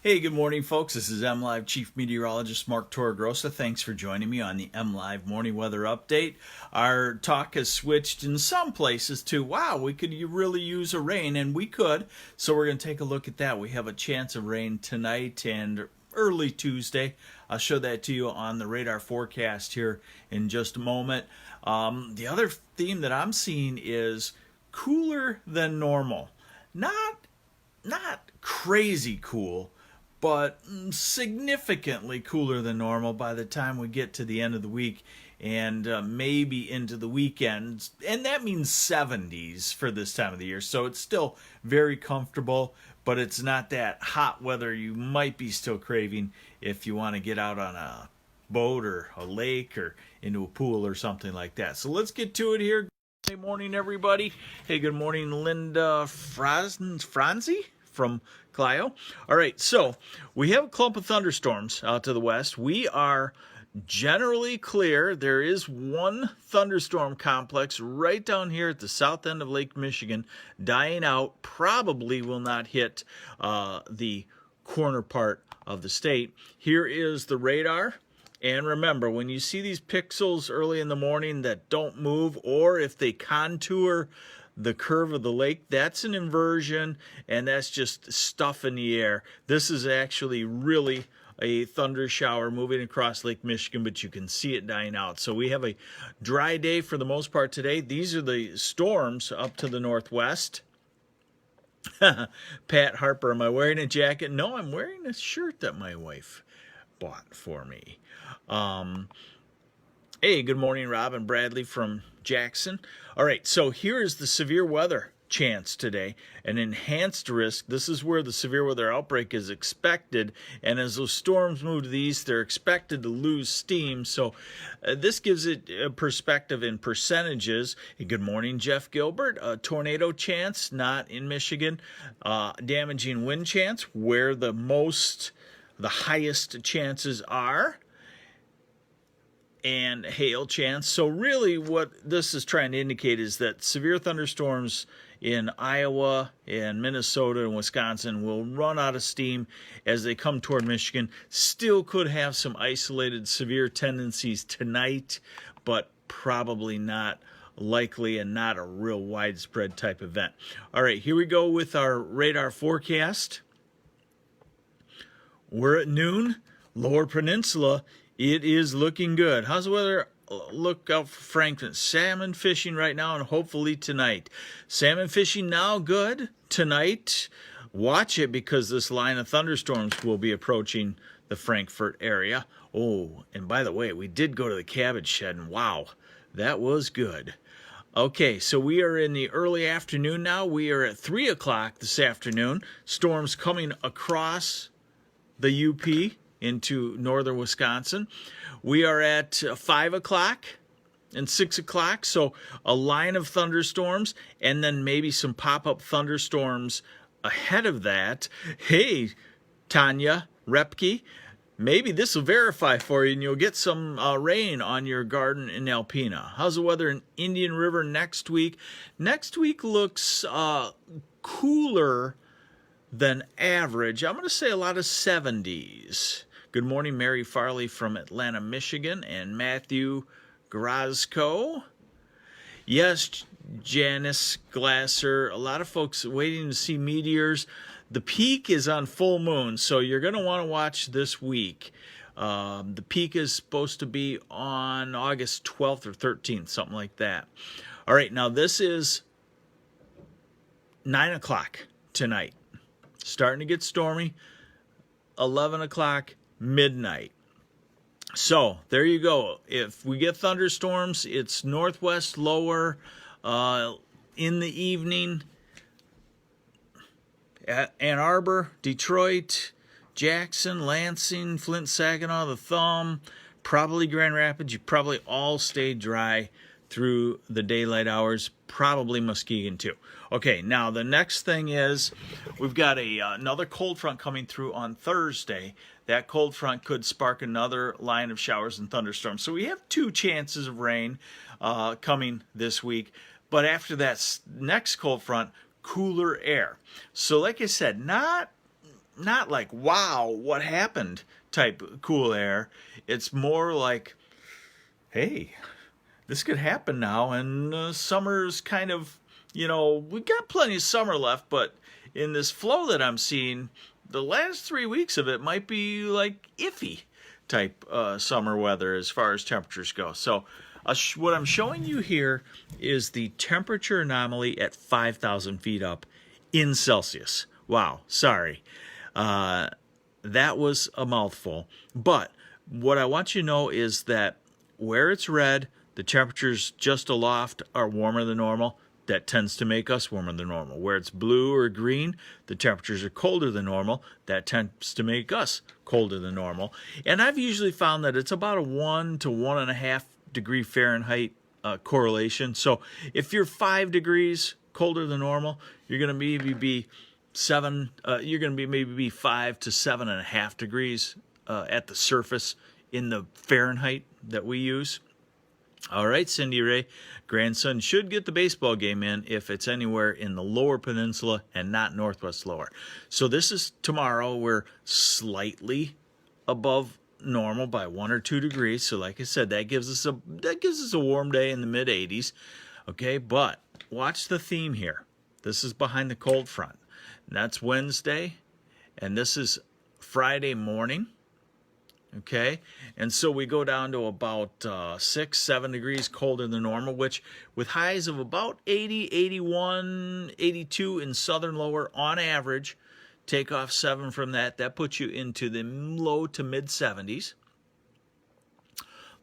Hey, good morning, folks. This is MLive Chief Meteorologist Mark Torregrossa. Thanks for joining me on the MLive Morning Weather Update. Our talk has switched in some places to, wow, we could really use a rain, and we could. So we're going to take a look at that. We have a chance of rain tonight and early Tuesday. I'll show that to you on the radar forecast here in just a moment. The other theme that I'm seeing is cooler than normal. Not crazy cool, but significantly cooler than normal by the time we get to the end of the week and maybe into the weekend. And that means 70s for this time of the year. So it's still very comfortable, but it's not that hot weather you might be still craving if you want to get out on a boat or a lake or into a pool or something like that. So let's get to it here. Good morning, everybody. Hey, good morning, Linda Franzi from Clio. All right, so we have a clump of thunderstorms out to the west. We are generally clear. There is one thunderstorm complex right down here at the south end of Lake Michigan dying out. Probably will not hit the corner part of the state. Here is the radar. And remember, when you see these pixels early in the morning that don't move, or if they contour the curve of the lake, that's an inversion, and that's just stuff in the air. This is actually really a thunder shower moving across Lake Michigan, but you can see it dying out. So we have a dry day for the most part today. These are the storms up to the northwest. Pat Harper, am I wearing a jacket? No, I'm wearing a shirt that my wife bought for me. Hey, good morning, Rob and Bradley from Jackson. All right, so here is the severe weather chance today. An enhanced risk. This is where the severe weather outbreak is expected, and as those storms move to the east, they're expected to lose steam. So this gives it a perspective in percentages. Hey, good morning, Jeff Gilbert. A tornado chance, not in Michigan. Damaging wind chance, where the highest chances are, and hail chance. So really what this is trying to indicate is that severe thunderstorms in Iowa and Minnesota and Wisconsin will run out of steam as they come toward Michigan. Still could have some isolated severe tendencies tonight, but probably not likely and not a real widespread type event. All right, here we go with our radar forecast. We're at noon, Lower Peninsula. It is looking good. How's the weather look out for Franklin? Salmon fishing right now and hopefully tonight. Salmon fishing now good. Tonight, watch it because this line of thunderstorms will be approaching the Frankfurt area. Oh, and by the way, we did go to the cabbage shed, and wow, that was good. Okay, so we are in the early afternoon now. We are at 3 o'clock this afternoon. Storms coming across the UP into northern Wisconsin. We are at 5 o'clock and 6 o'clock, so a line of thunderstorms and then maybe some pop-up thunderstorms ahead of that. Hey, Tanya Repke, maybe this will verify for you and you'll get some rain on your garden in Alpena. How's the weather in Indian River next week? Next week looks cooler than average. I'm going to say a lot of 70s. Good morning, Mary Farley from Atlanta, Michigan, and Matthew Grozko. Yes, Janice Glasser. A lot of folks waiting to see meteors. The peak is on full moon, so you're going to want to watch this week. The peak is supposed to be on August 12th or 13th, something like that. All right, now this is 9 o'clock tonight. Starting to get stormy. 11 o'clock, midnight. So there you go. If we get thunderstorms, it's northwest lower in the evening. At Ann Arbor, Detroit, Jackson, Lansing, Flint, Saginaw, the Thumb, probably Grand Rapids. You probably all stay dry through the daylight hours, probably Muskegon too. Okay, now the next thing is we've got another cold front coming through on Thursday. That cold front could spark another line of showers and thunderstorms. So we have 2 chances of rain coming this week. But after that next cold front, cooler air. So like I said, not not like, wow, what happened type cool air. It's more like, hey, this could happen now, and summer's kind of, we got plenty of summer left, but in this flow that I'm seeing, the last 3 weeks of it might be like iffy type summer weather as far as temperatures go. So what I'm showing you here is the temperature anomaly at 5,000 feet up in Celsius. Wow, sorry. That was a mouthful. But what I want you to know is that where it's red, the temperatures just aloft are warmer than normal. That tends to make us warmer than normal. Where it's blue or green, the temperatures are colder than normal. That tends to make us colder than normal. And I've usually found that it's about a 1 to 1.5 degree Fahrenheit correlation. So if you're 5 degrees colder than normal, you're going to maybe be 5 to 7.5 degrees at the surface in the Fahrenheit that we use. All right, Cindy Ray, grandson should get the baseball game in if it's anywhere in the lower peninsula and not northwest lower. So this is tomorrow. We're slightly above normal by 1 or 2 degrees. So like I said, that gives us a warm day in the mid 80s. Okay, but watch the theme here. This is behind the cold front. And that's Wednesday, and this is Friday morning. Okay, and so we go down to about 6, 7 degrees colder than normal, which with highs of about 80, 81, 82 in southern lower on average. Take off 7 from that. That puts you into the low to mid 70s.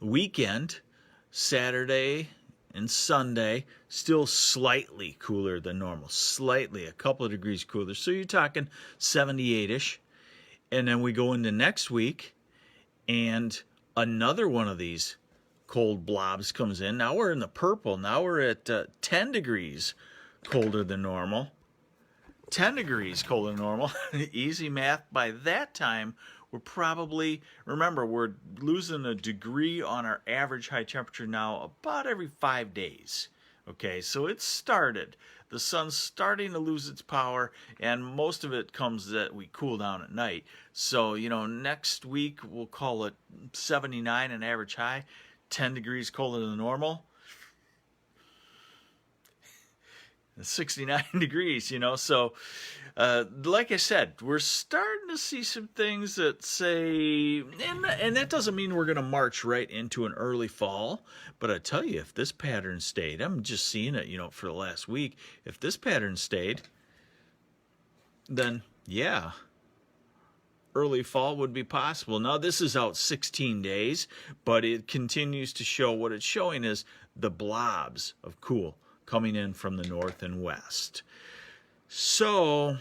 Weekend, Saturday and Sunday, still slightly cooler than normal. Slightly, a couple of degrees cooler. So you're talking 78-ish. And then we go into next week, and another one of these cold blobs comes in. Now we're in the purple. Now we're at 10 degrees colder than normal. 10 degrees colder than normal. Easy math. By that time, we're probably, remember, we're losing a degree on our average high temperature now about every 5 days. Okay, so it's started. The sun's starting to lose its power, and most of it comes that we cool down at night. So, next week we'll call it 79 an average high, 10 degrees colder than normal. 69 degrees, so like I said, we're starting to see some things that say, and that doesn't mean we're going to march right into an early fall, but I tell you, if this pattern stayed, I'm just seeing it, for the last week, if this pattern stayed, then yeah, early fall would be possible. Now this is out 16 days, but it continues to show, what it's showing is the blobs of cool coming in from the north and west. So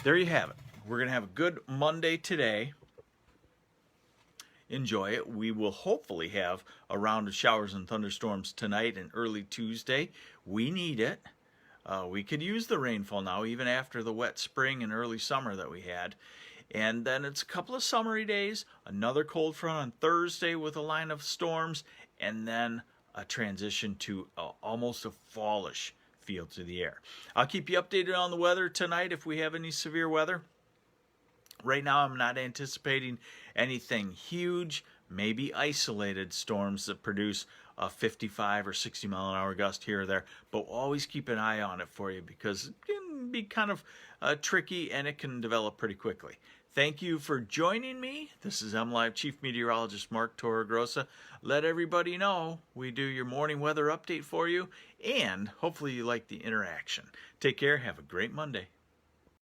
there you have it. We're going to have a good Monday today. Enjoy it. We will hopefully have a round of showers and thunderstorms tonight and early Tuesday. We need it. We could use the rainfall now, even after the wet spring and early summer that we had. And then it's a couple of summery days, another cold front on Thursday with a line of storms, and then a transition to almost a fallish feel to the air. I'll keep you updated on the weather tonight if we have any severe weather. Right now I'm not anticipating anything huge, maybe isolated storms that produce a 55 or 60 mile an hour gust here or there, but we'll always keep an eye on it for you because it can be kind of tricky and it can develop pretty quickly. Thank you for joining me. This is MLive Chief Meteorologist Mark Torregrossa. Let everybody know we do your morning weather update for you, and hopefully you like the interaction. Take care. Have a great Monday.